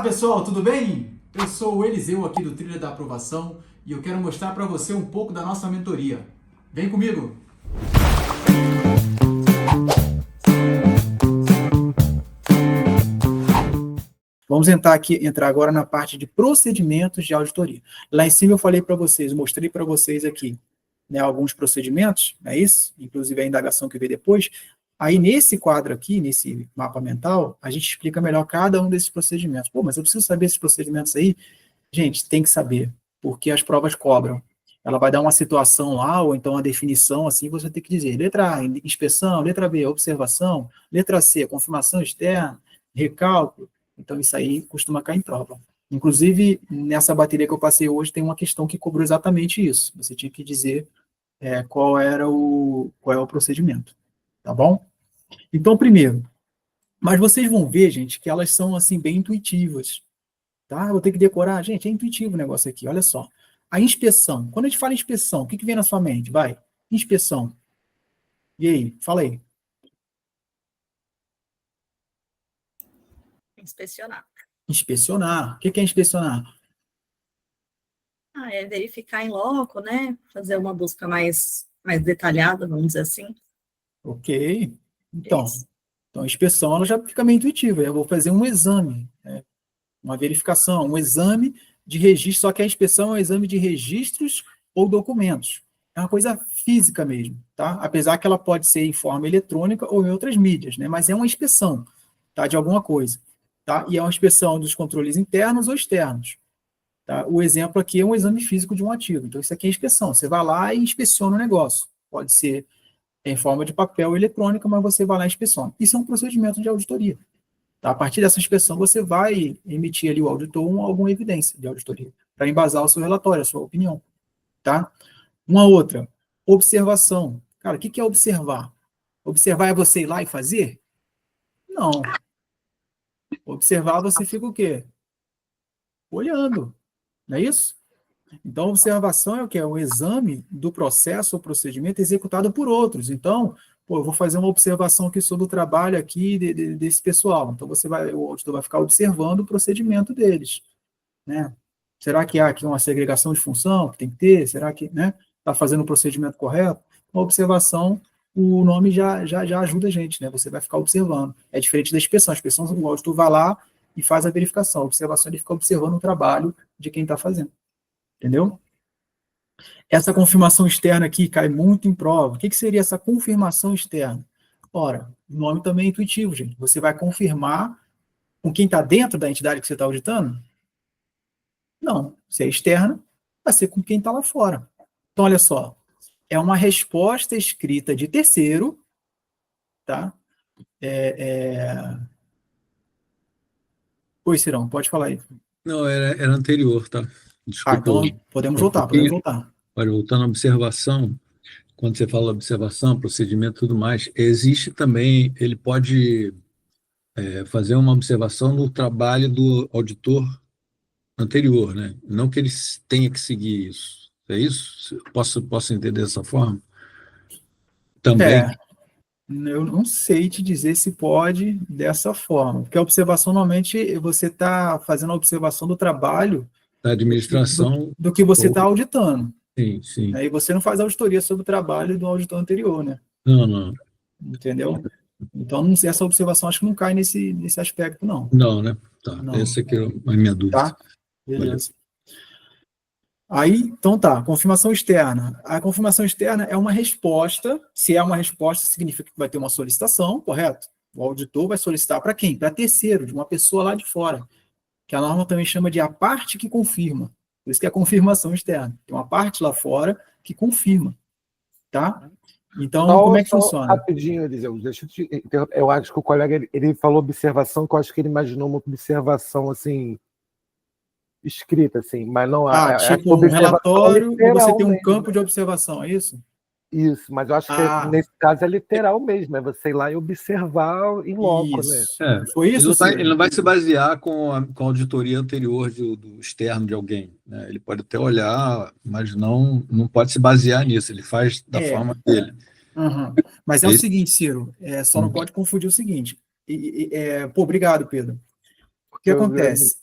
Pessoal, tudo bem? Eu sou o Eliseu aqui do Trilha da Aprovação e eu quero mostrar para você um pouco da nossa mentoria. Vem comigo! Vamos entrar agora na parte de procedimentos de auditoria. Lá em cima eu falei para vocês, mostrei para vocês aqui, né, alguns procedimentos, não é isso? Inclusive a indagação que veio depois. Aí nesse quadro aqui, nesse mapa mental, a gente explica melhor cada um desses procedimentos. Pô, mas eu preciso saber esses procedimentos aí? Gente, tem que saber, porque as provas cobram. Ela vai dar uma situação lá, ou então uma definição, assim, você tem que dizer, letra A, inspeção, letra B, observação, letra C, confirmação externa, recálculo. Então, isso aí costuma cair em prova. Inclusive, nessa bateria que eu passei hoje, tem uma questão que cobrou exatamente isso. Você tinha que dizer qual é o procedimento, tá bom? Então, primeiro, mas vocês vão ver, gente, que elas são, assim, bem intuitivas, tá? Vou ter que decorar. Gente, é intuitivo o negócio aqui, olha só. A inspeção. Quando a gente fala em inspeção, o que vem na sua mente? Vai. Inspeção. E aí? Fala aí. Inspecionar. Inspecionar. O que é inspecionar? É verificar em loco, né? Fazer uma busca mais detalhada, vamos dizer assim. Ok. Então, a inspeção ela já fica meio intuitiva. Eu vou fazer um exame, né? Uma verificação, um exame de registro, só que a inspeção é um exame de registros ou documentos. É uma coisa física mesmo, tá? Apesar que ela pode ser em forma eletrônica ou em outras mídias, né? Mas é uma inspeção, tá? De alguma coisa, tá? E é uma inspeção dos controles internos ou externos, tá? O exemplo aqui é um exame físico de um ativo. Então, isso aqui é inspeção. Você vai lá e inspeciona o negócio. Pode ser em forma de papel ou eletrônica, mas você vai lá e inspeciona. Isso é um procedimento de auditoria. Tá? A partir dessa inspeção, você vai emitir ali o auditor alguma evidência de auditoria, para embasar o seu relatório, a sua opinião. Tá? Uma outra, observação. Cara, o que é observar? Observar é você ir lá e fazer? Não. Observar, você fica o quê? Olhando. Não é isso? Então, observação é o quê? É o exame do processo ou procedimento executado por outros. Então, eu vou fazer uma observação aqui sobre o trabalho aqui desse pessoal. Então, o auditor vai ficar observando o procedimento deles, né? Será que há aqui uma segregação de função que tem que ter? Será que, né, está fazendo o procedimento correto? A observação, o nome já ajuda a gente, né? Você vai ficar observando. É diferente da inspeção. A inspeção, o auditor vai lá e faz a verificação. A observação, ele fica observando o trabalho de quem está fazendo. Entendeu? Essa confirmação externa aqui cai muito em prova. O que seria essa confirmação externa? Ora, o nome também é intuitivo, gente. Você vai confirmar com quem está dentro da entidade que você está auditando? Não. Se é externa, vai ser com quem está lá fora. Então, olha só. É uma resposta escrita de terceiro, tá? Oi, Cirão, pode falar aí. Não, era anterior, tá? Desculpa. Então podemos voltar. Olha, voltando à observação, quando você fala observação, procedimento e tudo mais, existe também, ele pode fazer uma observação no trabalho do auditor anterior, né? Não que ele tenha que seguir isso. É isso? Posso entender dessa forma? Também. Eu não sei te dizer se pode dessa forma, porque a observação, normalmente, você está fazendo a observação do trabalho Da administração. do que você está auditando. Sim, sim. Aí você não faz auditoria sobre o trabalho do auditor anterior, né? Não. Entendeu? Então, essa observação acho que não cai nesse aspecto, não. Não, né? Tá. Não. Essa aqui é a minha dúvida. Tá? Beleza. Aí, então tá, confirmação externa. A confirmação externa é uma resposta. Se é uma resposta, significa que vai ter uma solicitação, correto? O auditor vai solicitar para quem? Para terceiro, de uma pessoa lá de fora, que a norma também chama de a parte que confirma. Por isso que é a confirmação externa. Tem uma parte lá fora que confirma, tá? Então, como é que funciona? Rapidinho, Eliseu, deixa eu te interromper. Eu acho que o colega ele falou observação, que eu acho que ele imaginou uma observação assim escrita, assim, mas não tipo um relatório e você tem um campo de observação, é isso? Isso, mas eu acho que nesse caso é literal mesmo, é você ir lá e observar em loco, né? Foi isso? Ele não vai se basear com a auditoria anterior do externo de alguém, né? Ele pode até olhar, mas não pode se basear nisso, ele faz da forma dele. Mas é o seguinte, Ciro, só não pode confundir o seguinte. Obrigado, Pedro. O que acontece?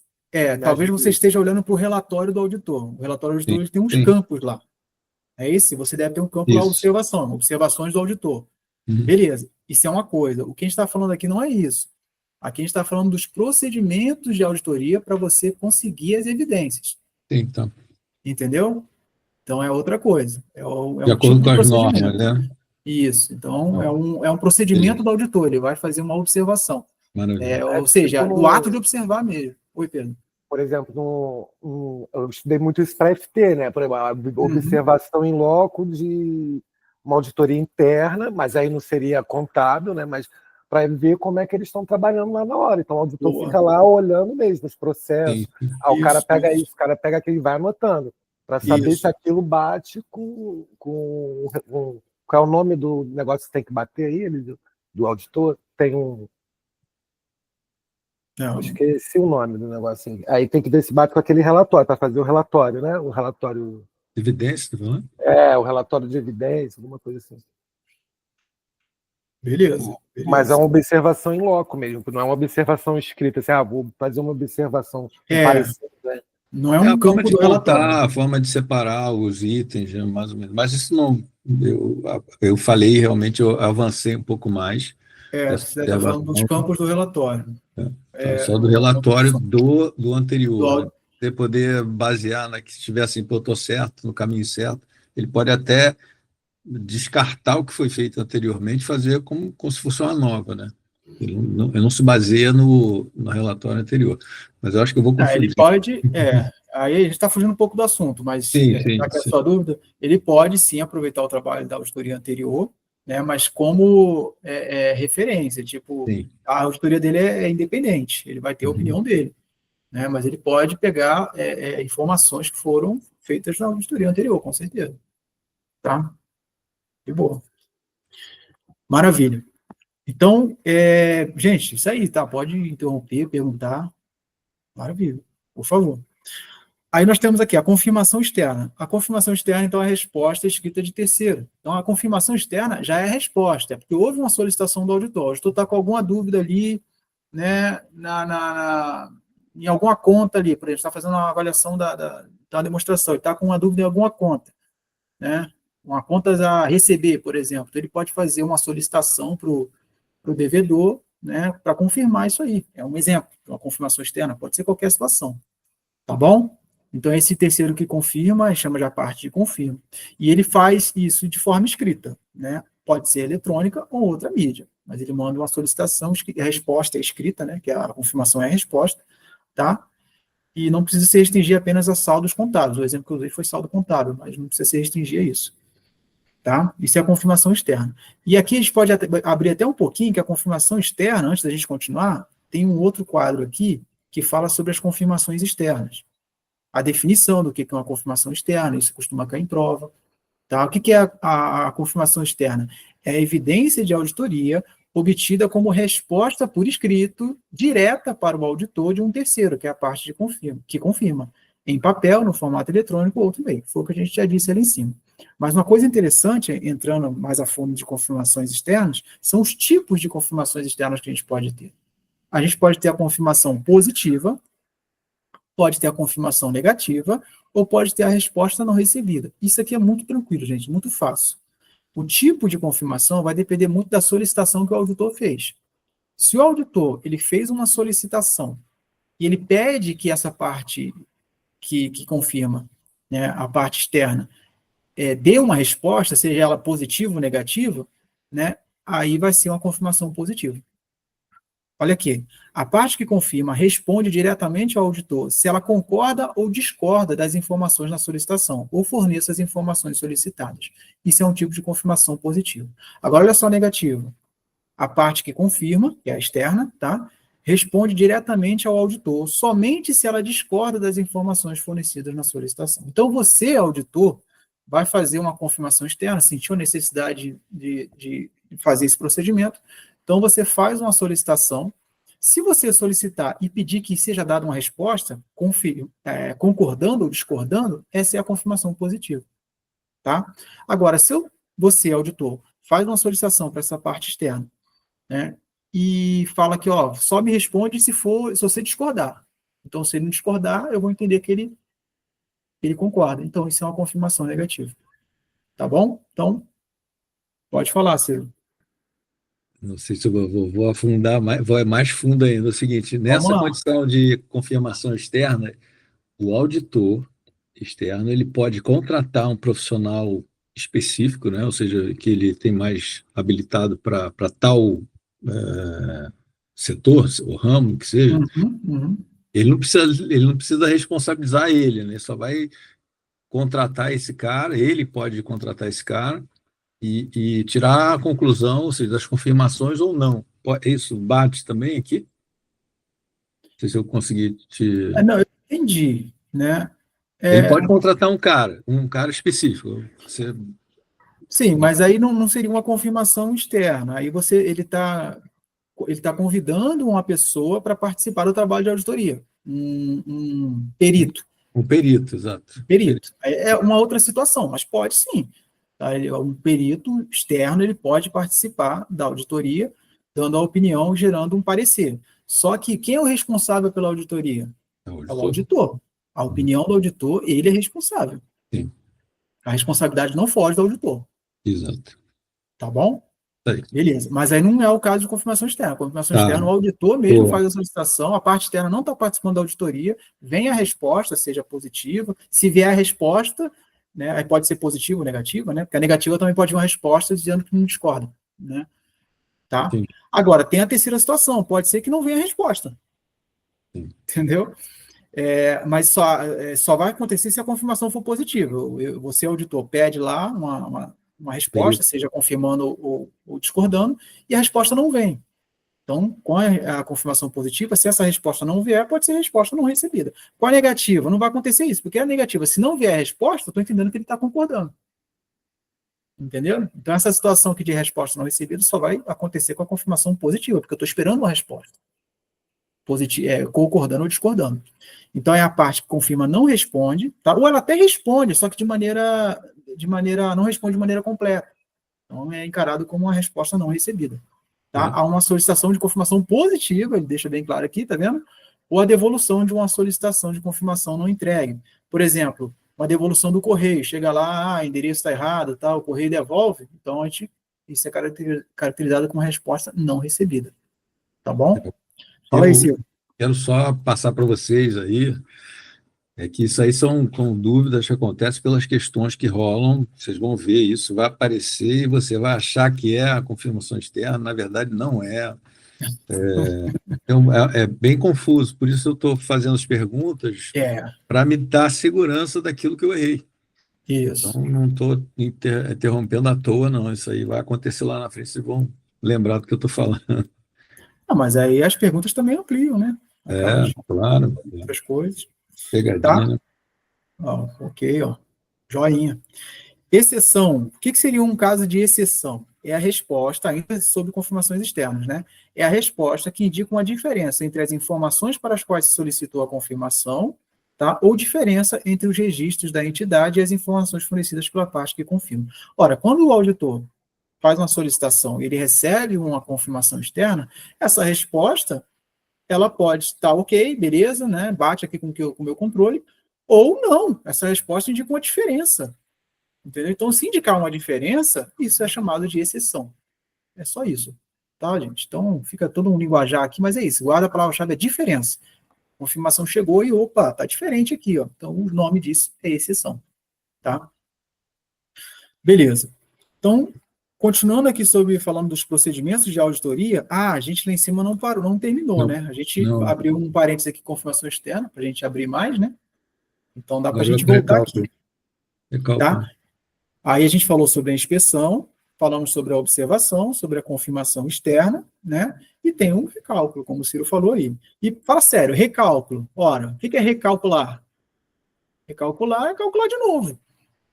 talvez você esteja olhando para o relatório do auditor. O relatório do auditor ele tem uns campos lá. É esse? Você deve ter um campo lá, observação, observações do auditor. Beleza, isso é uma coisa. O que a gente está falando aqui não é isso. Aqui a gente está falando dos procedimentos de auditoria para você conseguir as evidências. Então. Entendeu? Então é outra coisa. De acordo com as normas, né? Isso. Então é um procedimento do auditor. Ele vai fazer uma observação. Ou seja, o ato de observar mesmo. Oi, Pedro. Por exemplo, eu estudei muito isso para FT, né? Por exemplo, a observação em loco de uma auditoria interna, mas aí não seria contábil, né? Mas para ver como é que eles estão trabalhando lá na hora. Então o auditor fica lá olhando mesmo os processos. O cara pega isso, o cara pega aquilo e vai anotando, para saber se aquilo bate com qual é o nome do negócio que tem que bater aí, do auditor? Tem um. Eu esqueci o nome do negócio assim. Aí tem que ver se bate com aquele relatório, para fazer o relatório, né? O relatório. Evidência, tá falando? O relatório de evidência, alguma coisa assim. Beleza. Mas é uma observação em loco mesmo, não é uma observação escrita, assim, vou fazer uma observação parecida. Né? Não é um campo do relatório. A forma de separar os itens, mais ou menos. Mas isso não. Eu falei, realmente, eu avancei um pouco mais. Você está falando dos campos do relatório. Só do relatório do anterior. Você poder basear que se estiver assim, eu estou certo, no caminho certo, ele pode até descartar o que foi feito anteriormente, fazer como se fosse uma nova, né? Ele não se baseia no relatório anterior. Mas eu acho que eu vou conferir. Ele pode, aí a gente está fugindo um pouco do assunto, mas já que é a sua dúvida, ele pode sim aproveitar o trabalho da auditoria anterior, né, mas como referência, tipo, a auditoria dele é independente, ele vai ter a opinião dele, né, mas ele pode pegar informações que foram feitas na auditoria anterior, com certeza. Tá? De boa. Maravilha. Então, gente, isso aí, tá? Pode interromper, perguntar. Maravilha, por favor. Aí nós temos aqui a confirmação externa. A confirmação externa, então, é a resposta escrita de terceiro. Então, a confirmação externa já é a resposta, porque houve uma solicitação do auditor. O auditor está com alguma dúvida ali, né, em alguma conta ali, por exemplo, está fazendo uma avaliação da demonstração, ele está com uma dúvida em alguma conta, né, uma conta a receber, por exemplo. Então, ele pode fazer uma solicitação para o devedor, né, para confirmar isso aí. É um exemplo, uma confirmação externa, pode ser qualquer situação. Tá bom? Então, esse terceiro que confirma, chama de a parte de confirma. E ele faz isso de forma escrita, né? Pode ser eletrônica ou outra mídia, mas ele manda uma solicitação, a resposta é escrita, né? Que a confirmação é a resposta, tá? E não precisa se restringir apenas a saldos contábeis. O exemplo que eu usei foi saldo contábil, mas não precisa se restringir a isso. Tá? Isso é a confirmação externa. E aqui a gente pode abrir até um pouquinho, que a confirmação externa, antes da gente continuar, tem um outro quadro aqui que fala sobre as confirmações externas. A definição do que é uma confirmação externa, isso costuma cair em prova. Tá? O que é a confirmação externa? É a evidência de auditoria obtida como resposta por escrito, direta para o auditor de um terceiro, que é a parte que confirma, em papel, no formato eletrônico ou outro meio. Foi o que a gente já disse ali em cima. Mas uma coisa interessante, entrando mais a fundo de confirmações externas, são os tipos de confirmações externas que a gente pode ter. A gente pode ter a confirmação positiva, pode ter a confirmação negativa, ou pode ter a resposta não recebida. Isso aqui é muito tranquilo, gente, muito fácil. O tipo de confirmação vai depender muito da solicitação que o auditor fez. Se o auditor ele fez uma solicitação e ele pede que essa parte que confirma, né, a parte externa, dê uma resposta, seja ela positiva ou negativa, né, aí vai ser uma confirmação positiva. Olha aqui, a parte que confirma responde diretamente ao auditor se ela concorda ou discorda das informações na solicitação, ou forneça as informações solicitadas. Isso é um tipo de confirmação positiva. Agora, olha só a negativa. A parte que confirma, que é a externa, tá? Responde diretamente ao auditor, somente se ela discorda das informações fornecidas na solicitação. Então, você, auditor, vai fazer uma confirmação externa, sentiu a necessidade de fazer esse procedimento, então você faz uma solicitação. Se você solicitar e pedir que seja dada uma resposta, concordando ou discordando, essa é a confirmação positiva. Tá? Agora, se você, auditor, faz uma solicitação para essa parte externa, né, e fala que só me responde se você discordar. Então, se ele não discordar, eu vou entender que ele concorda. Então, isso é uma confirmação negativa. Tá bom? Então, pode falar, Ciro. Não sei se eu vou afundar mais, vou mais fundo ainda. É o seguinte, Vamos nessa lá. condição de confirmação externa, o auditor externo ele pode contratar um profissional específico, né? Ou seja, que ele tem mais habilitado para tal setor, ou ramo que seja. Uhum, uhum. Ele não precisa responsabilizar ele, né? Só vai contratar esse cara, ele pode contratar esse cara e tirar a conclusão, ou seja, das confirmações ou não. Isso bate também aqui? Não sei se eu consegui te. Não, eu entendi, né? Ele pode contratar um cara específico. Sim, mas aí não seria uma confirmação externa. Aí ele tá convidando uma pessoa para participar do trabalho de auditoria, um perito. Um perito, exato. Perito. É uma outra situação, mas pode sim. Tá? Um perito externo ele pode participar da auditoria, dando a opinião, gerando um parecer. Só que quem é o responsável pela auditoria? É É o auditor. A opinião do auditor, ele é responsável. Sim. A responsabilidade não foge do auditor. Exato. Tá bom? Aí. Beleza. Mas aí não é o caso de confirmação externa. Confirmação externa, o auditor mesmo faz a solicitação, a parte externa não está participando da auditoria, vem a resposta, seja positiva. Se vier a resposta, né, aí pode ser positiva ou negativa, né? Porque a negativa também pode vir uma resposta dizendo que não discorda, né? Tá? Sim. Agora, tem a terceira situação, pode ser que não venha a resposta. Sim. Entendeu? Mas só vai acontecer se a confirmação for positiva. Você, auditor, pede lá uma resposta, seja confirmando ou discordando, e a resposta não vem. Então, com a confirmação positiva, se essa resposta não vier, pode ser resposta não recebida. Com a negativa, não vai acontecer isso, porque a negativa, se não vier a resposta, eu estou entendendo que ele está concordando. Entendeu? Então, essa situação aqui de resposta não recebida só vai acontecer com a confirmação positiva, porque eu estou esperando uma resposta. Concordando ou discordando. Então, é a parte que confirma não responde, tá? Ou ela até responde, só que não responde de maneira completa. Então, é encarado como uma resposta não recebida. Tá? Há uma solicitação de confirmação positiva, ele deixa bem claro aqui, tá vendo? Ou a devolução de uma solicitação de confirmação não entregue. Por exemplo, uma devolução do correio, chega lá, endereço está errado, tá? O correio devolve, então isso é caracterizado como resposta não recebida. Tá bom? Fala aí, Silvio. Quero só passar para vocês aí, que isso aí são dúvidas que acontecem pelas questões que rolam, vocês vão ver isso, vai aparecer e você vai achar que é a confirmação externa, na verdade não é. É bem confuso, por isso eu estou fazendo as perguntas para me dar segurança daquilo que eu errei. Isso. Então, não estou interrompendo à toa, não. Isso aí vai acontecer lá na frente, vocês vão lembrar do que eu estou falando. Mas aí as perguntas também ampliam, né? Claro. Outras coisas. Pegadinha, tá? né? Ok, joinha. Exceção. O que seria um caso de exceção? É a resposta, ainda sobre confirmações externas, né? É a resposta que indica uma diferença entre as informações para as quais se solicitou a confirmação, tá? Ou diferença entre os registros da entidade e as informações fornecidas pela parte que confirma. Ora, quando o auditor faz uma solicitação e ele recebe uma confirmação externa, essa resposta ela pode estar ok, beleza, né? Bate aqui com o meu controle, ou não. Essa resposta indica uma diferença. Entendeu? Então, se indicar uma diferença, isso é chamado de exceção. É só isso. Tá, gente? Então, fica todo um linguajar aqui, mas é isso. Guarda a palavra-chave é diferença. Confirmação chegou e, opa, tá diferente aqui, ó. Então, o nome disso é exceção. Tá? Beleza. Então, continuando aqui falando dos procedimentos de auditoria, a gente lá em cima não parou, não terminou, né? A gente abriu um parênteses aqui, confirmação externa, para a gente abrir mais, né? Então, dá para a gente voltar aqui. Tá? Aí a gente falou sobre a inspeção, falamos sobre a observação, sobre a confirmação externa, né? E tem um recálculo, como o Ciro falou aí. E fala sério, recálculo. Ora, o que é recalcular? Recalcular é calcular de novo.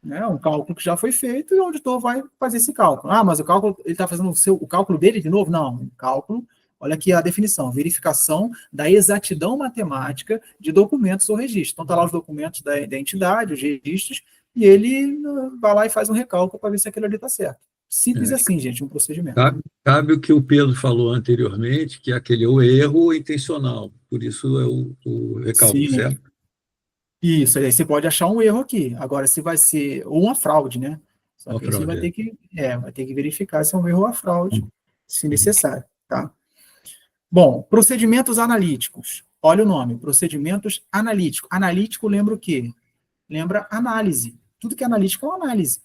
Né? Um cálculo que já foi feito e o auditor vai fazer esse cálculo. Mas o cálculo, ele está fazendo o cálculo dele de novo? Não, um cálculo, olha aqui a definição, verificação da exatidão matemática de documentos ou registros. Então, está lá os documentos da entidade, os registros, e ele vai lá e faz um recálculo para ver se aquilo ali está certo. Simples assim, gente, um procedimento. Cabe o que o Pedro falou anteriormente, que é aquele o erro intencional. Por isso é o recálculo, Sim, certo? isso. Aí você pode achar um erro aqui. Agora, se vai ser ou uma fraude, né? Só Uma que aí você fraude. vai ter que verificar se é um erro ou uma fraude, se Uhum. necessário, tá? Bom, procedimentos analíticos. Olha o nome, procedimentos analíticos. Analítico lembra o quê? Lembra análise. Tudo que é analítico é uma análise.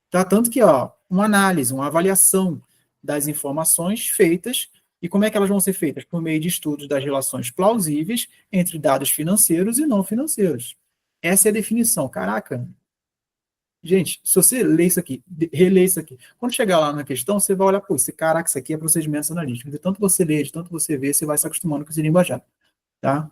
Tá? Tanto que, ó, uma análise, uma avaliação das informações feitas, e como é que elas vão ser feitas? Por meio de estudos das relações plausíveis entre dados financeiros e não financeiros. Essa é a definição. Caraca, gente, se você ler isso aqui, reler isso aqui, quando chegar lá na questão, você vai olhar, pô, caraca, isso aqui é procedimentos analíticos. De tanto você ler, de tanto você ver, você vai se acostumando com esse linguajar, tá?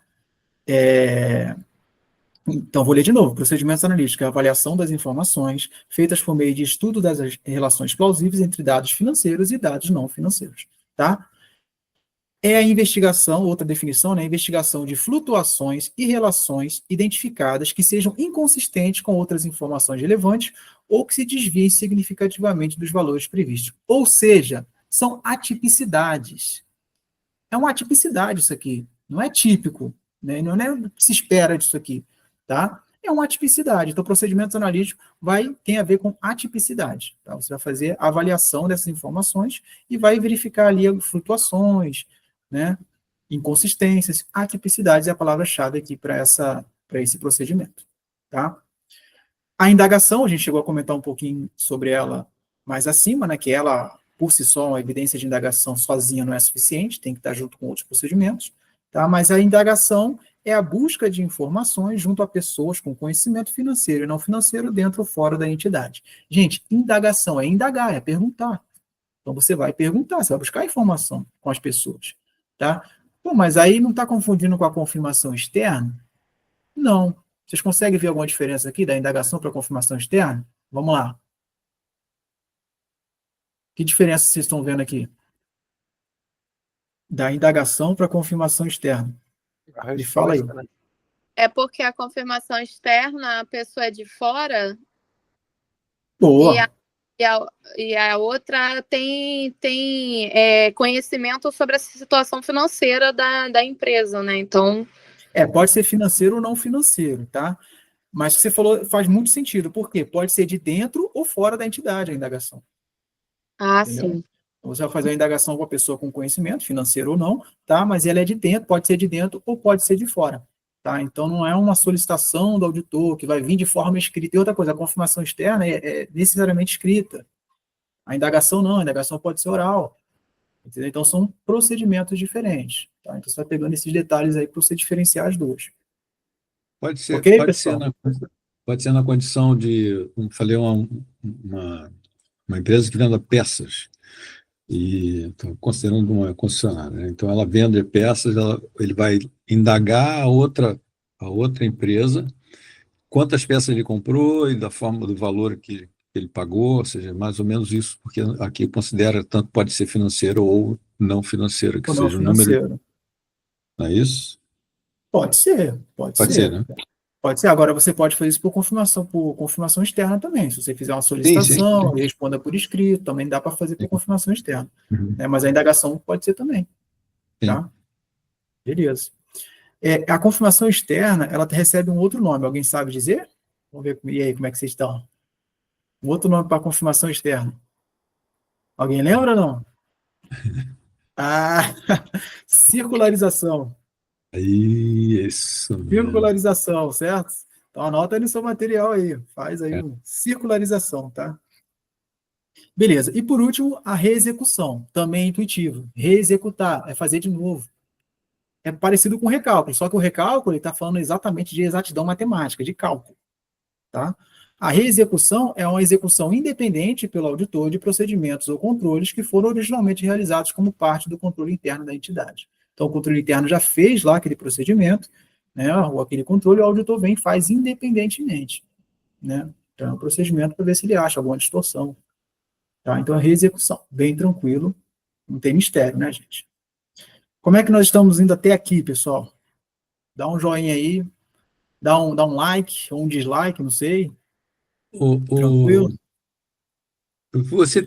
Então, vou ler de novo. Procedimentos analíticos é a avaliação das informações feitas por meio de estudo das relações plausíveis entre dados financeiros e dados não financeiros, tá? É a investigação, outra definição, né? A investigação de flutuações e relações identificadas que sejam inconsistentes com outras informações relevantes ou que se desviem significativamente dos valores previstos. Ou seja, são atipicidades. É uma atipicidade isso aqui. Não é típico, né? Não é o que se espera disso aqui, tá? É uma atipicidade. Então, procedimentos analíticos tem a ver com atipicidade. Tá? Você vai fazer a avaliação dessas informações e vai verificar ali flutuações, né? Inconsistências, atipicidades é a palavra-chave aqui para esse procedimento, tá? A indagação, a gente chegou a comentar um pouquinho sobre ela mais acima, né? Que ela, por si só, uma evidência de indagação sozinha não é suficiente, tem que estar junto com outros procedimentos, tá? Mas a indagação é a busca de informações junto a pessoas com conhecimento financeiro e não financeiro dentro ou fora da entidade. Gente, indagação é indagar, é perguntar. Então você vai perguntar, você vai buscar informação com as pessoas, tá? Pô, mas aí não está confundindo com a confirmação externa? Não. Vocês conseguem ver alguma diferença aqui da indagação para a confirmação externa? Vamos lá. Que diferença vocês estão vendo aqui? Da indagação para a confirmação externa. Me fala aí. Né? É porque a confirmação externa, a pessoa é de fora Boa. e a outra tem conhecimento sobre a situação financeira da empresa, né? Então, pode ser financeiro ou não financeiro, tá? Mas o que você falou faz muito sentido. Por quê? Pode ser de dentro ou fora da entidade a indagação. Entendeu? sim. Você vai fazer a indagação com a pessoa com conhecimento, financeiro ou não, tá? Mas ela é de dentro, pode ser de dentro ou pode ser de fora, tá? Então não é uma solicitação do auditor que vai vir de forma escrita. E outra coisa, a confirmação externa é necessariamente escrita. A indagação não, a indagação pode ser oral. Entendeu? Então são procedimentos diferentes, tá? Então você está pegando esses detalhes aí para você diferenciar as duas. Pode ser, Ok, pode pessoal? pode ser na condição de, como falei, uma empresa que venda peças. E estou considerando uma concessionária, né? Então ela vende peças, ele vai indagar a outra empresa quantas peças ele comprou e da forma do valor que ele pagou, ou seja, mais ou menos isso, porque aqui considera tanto pode ser financeiro ou não financeiro, que Ou não seja o número, financeiro? não é isso? Pode ser, pode Pode ser, ser. né? Pode ser. Agora você pode fazer isso por confirmação externa também. Se você fizer uma Sim, sim. solicitação e responda por escrito, também dá para fazer por confirmação externa. Uhum. Né? Mas a indagação pode ser também. Tá? Beleza. A confirmação externa, ela recebe um outro nome. Alguém sabe dizer? Vamos ver e aí, como é que vocês estão? Um outro nome para confirmação externa. Alguém lembra ou não? Circularização. Isso mesmo. Circularização, certo? Então anota aí no seu material aí. Faz aí circularização, tá? Beleza. E por último, a reexecução. Também é intuitivo. Reexecutar é fazer de novo. É parecido com o recálculo, só que o recálculo está falando exatamente de exatidão matemática, de cálculo. Tá? A reexecução é uma execução independente pelo auditor de procedimentos ou controles que foram originalmente realizados como parte do controle interno da entidade. Então, o controle interno já fez lá aquele procedimento, né, ou aquele controle, o auditor vem e faz independentemente. Né? Então, é um procedimento para ver se ele acha alguma distorção. Tá? Então, a reexecução, bem tranquilo, não tem mistério, né, gente? Como é que nós estamos indo até aqui, pessoal? Dá um joinha aí, dá um like ou um dislike, não sei. Tranquilo?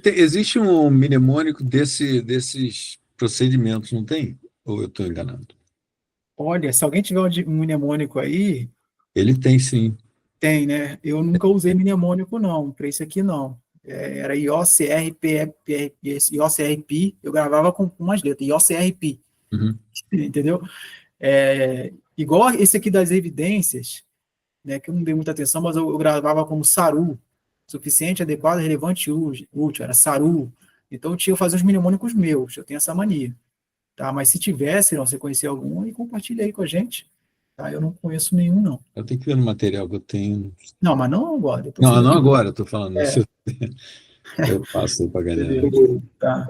Existe um mnemônico desses procedimentos, não tem? Ou eu estou enganado? Olha, se alguém tiver um mnemônico aí, Ele tem, sim. tem, né? Eu nunca usei mnemônico, não, para isso aqui não. Era IOCRP, eu gravava com umas letras, IOCRP, Uhum. entendeu? Igual esse aqui das evidências, né, que eu não dei muita atenção, mas eu gravava como SARU, suficiente, adequado, relevante, útil, era SARU. Então eu fazia os mnemônicos meus, eu tenho essa mania. Tá? Mas se tivesse, não, você conhecer algum, aí compartilha aí com a gente. Tá? Eu não conheço nenhum, não. Eu tenho que ver no material que eu tenho. Não, mas não agora. Depois Não, você não vê. agora, estou falando. Isso eu passo para a galera. Beleza. Tá.